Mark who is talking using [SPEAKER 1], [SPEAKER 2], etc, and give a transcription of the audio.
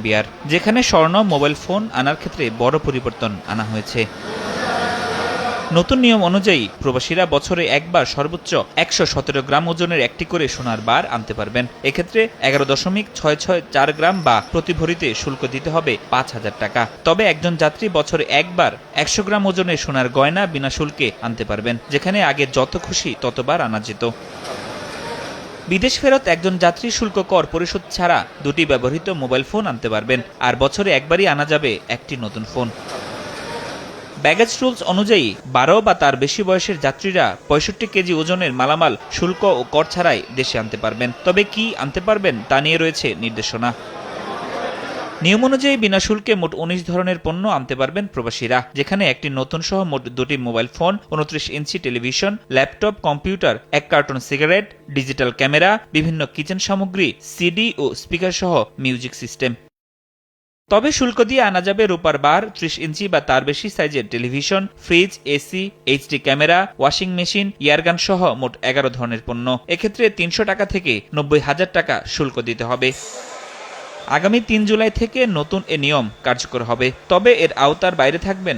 [SPEAKER 1] বিয়ার, যেখানে স্বর্ণ mobile phone আনার ক্ষেত্রে বড় পরিবর্তন আনা হয়েছে। নতুন নিয়ম অনুযায়ী প্রবাসীরা বছরে একবার সর্বোচ্চ ১১৭ গ্রাম ওজনের একটি করে সোনার বার আনতে পারবেন। এক্ষেত্রে ১১.৬৬৪ গ্রাম বা প্রতি ভরিতে শুল্ক দিতে হবে ৫,০০০ টাকা। তবে একজন যাত্রী বছরে একবার ১০০ গ্রাম ওজনের সোনার গয়না বিনা শুল্কে আনতে পারবেন, যেখানে আগে যত খুশি ততবার আনা যেত। বিদেশ ফেরত একজন যাত্রী শুল্ক কর পরিশোধ ছাড়া দুটি ব্যবহৃত মোবাইল ফোন আনতে পারবেন, আর বছরে একবারই আনা যাবে একটি নতুন ফোন। ব্যাগেজ রুলস অনুযায়ী ১২ বা তার বেশি বয়সের যাত্রীরা ৬৫ কেজি ওজনের মালামাল শুল্ক ও কর ছাড়াই দেশে আনতে পারবেন। তবে কি আনতে পারবেন তা নিয়ে রয়েছে নির্দেশনা। নিয়ম অনুযায়ী বিনা শুল্কে মোট ১৯ ধরনের পণ্য আনতে পারবেন প্রবাসীরা, যেখানে একটি নতুন সহ মোট ২টি মোবাইল ফোন, ২৯ ইঞ্চি television, laptop, computer, ১ carton cigarette, digital camera, বিভিন্ন কিচেন সামগ্রী, সিডি ও স্পিকার সহ মিউজিক সিস্টেম। তবে শুল্ক দিয়ে আনা যাবে রূপার বার, ৩০ ইঞ্চি বা তার বেশি সাইজের television, fridge, AC, HD camera, washing machine, airgun সহ মোট ১১ ধরনের পণ্য। এক্ষেত্রে ৩০০ টাকা থেকে ৯০,০০০ টাকা শুল্ক দিতে হবে। আগামী ৩ জুলাই থেকে নতুন এ নিয়ম কার্যকর হবে। তবে এর আওতার বাইরে থাকবেন